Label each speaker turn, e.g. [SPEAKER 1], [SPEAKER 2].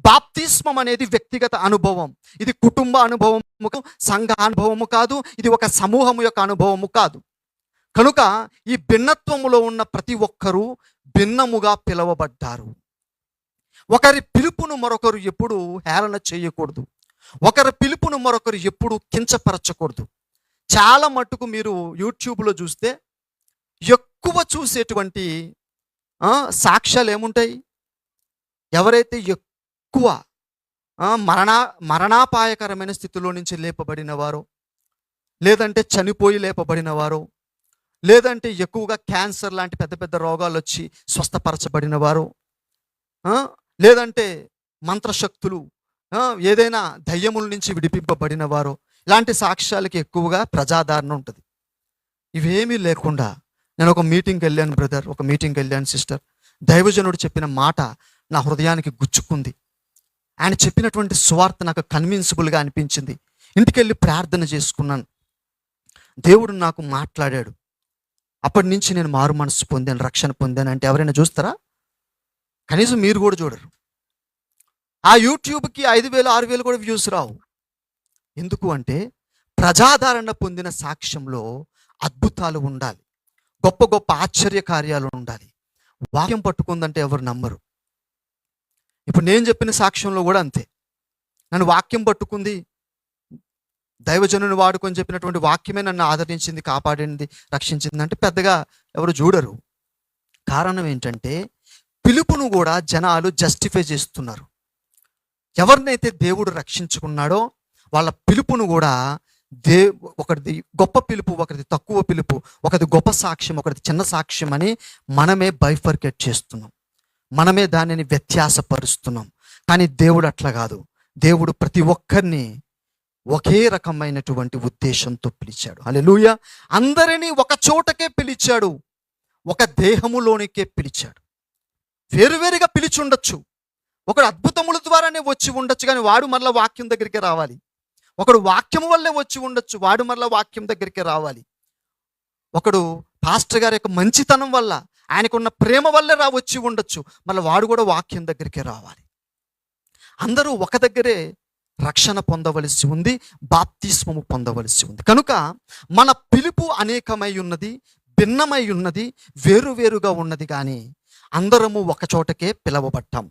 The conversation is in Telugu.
[SPEAKER 1] బాప్తిస్మం అనేది వ్యక్తిగత అనుభవం. ఇది కుటుంబ అనుభవము, సంఘ అనుభవము కాదు. ఇది ఒక సమూహము యొక్క అనుభవము కాదు. కనుక ఈ భిన్నత్వములో ఉన్న ప్రతి ఒక్కరూ భిన్నముగా పిలువబడ్డారు. ఒకరి పిలుపును మరొకరు ఎప్పుడు హేళన చేయకూడదు. ఒకరి పిలుపును మరొకరు ఎప్పుడు కించపరచకూడదు. చాలా మట్టుకు మీరు యూట్యూబ్లో చూస్తే ఎక్కువ చూసేటువంటి సాక్ష్యాలు ఏముంటాయి? ఎవరైతే ఎక్కువ మరణాపాయకరమైన స్థితిలో నుంచి లేపబడిన వారో, లేదంటే చనిపోయి లేపబడిన వారో, లేదంటే ఎక్కువగా క్యాన్సర్ లాంటి పెద్ద పెద్ద రోగాలు వచ్చి స్వస్థపరచబడిన వారు, లేదంటే మంత్రశక్తులు, ఏదైనా దయ్యముల నుంచి విడిపింపబడిన వారు, ఇలాంటి సాక్ష్యాలకి ఎక్కువగా ప్రజాదరణ ఉంటుంది. ఇవేమీ లేకుండా నేను ఒక మీటింగ్కి వెళ్ళాను బ్రదర్, ఒక మీటింగ్కి వెళ్ళాను సిస్టర్. దైవజనుడు చెప్పిన మాట నా హృదయానికి గుచ్చుకుంది. ఆయన చెప్పినటువంటి సువార్త నాకు కన్విన్సిబుల్గా అనిపించింది. ఇంటికి వెళ్ళి ప్రార్థన చేసుకున్నాను. దేవుడు నాకు మాట్లాడాడు. అప్పటి నుంచి నేను మారు మనసు పొందాను, రక్షణ పొందాను. అంటే ఎవరైనా చూస్తారా? కనీసం మీరు కూడా చూడరు. ఆ యూట్యూబ్కి 5,000 6,000 కూడా వ్యూస్ రావు. ఎందుకు అంటే ప్రజాదరణ పొందిన సాక్ష్యంలో అద్భుతాలు ఉండాలి, గొప్ప గొప్ప ఆశ్చర్య కార్యాలు ఉండాలి. వాక్యం పట్టుకుందంటే ఎవరు నమ్మరు. ఇప్పుడు నేను చెప్పిన సాక్ష్యంలో కూడా అంతే. నన్ను వాక్యం పట్టుకుంది, దైవజనుని వాడుకొని చెప్పినటువంటి వాక్యమే నన్ను ఆదరించింది, కాపాడింది, రక్షించింది అంటే పెద్దగా ఎవరు చూడరు. కారణం ఏంటంటే పిలుపును కూడా జనాలు జస్టిఫై చేస్తున్నారు. ఎవరినైతే దేవుడు రక్షించుకున్నాడో వాళ్ళ పిలుపును కూడా ఒకరిది గొప్ప పిలుపు, ఒకరిది తక్కువ పిలుపు, ఒకరిది గొప్ప సాక్ష్యం, ఒకరిది చిన్న సాక్ష్యం అని మనమే బైఫర్కేట్ చేస్తున్నాం, మనమే దానిని వ్యత్యాసపరుస్తున్నాం. కానీ దేవుడు అట్లా కాదు. దేవుడు ప్రతి ఒక్కరిని ఒకే రకమైనటువంటి ఉద్దేశంతో పిలిచాడు. హల్లెలూయా. అందరినీ ఒక చోటకే పిలిచాడు, ఒక దేహములోనికే పిలిచాడు. వేరువేరుగా పిలిచి ఉండొచ్చు. ఒకడు అద్భుతముల ద్వారానే వచ్చి ఉండొచ్చు, కానీ వాడు మరలా వాక్యం దగ్గరికి రావాలి. ఒకడు వాక్యము వల్లే వచ్చి ఉండొచ్చు, వాడు మరలా వాక్యం దగ్గరికి రావాలి. ఒకడు పాస్టర్ గారి యొక్క మంచితనం వల్ల, ఆయనకున్న ప్రేమ వల్లే వచ్చి ఉండొచ్చు, మళ్ళీ వాడు కూడా వాక్యం దగ్గరికి రావాలి. అందరూ ఒక దగ్గరే రక్షణ పొందవలసి ఉంది, బాప్తిస్మము పొందవలసి ఉంది. కనుక మన పిలుపు అనేకమై ఉన్నది, భిన్నమై ఉన్నది, వేరువేరుగా ఉన్నది. కానీ అందరము ఒక చోటకే పిలవబడ్డాం.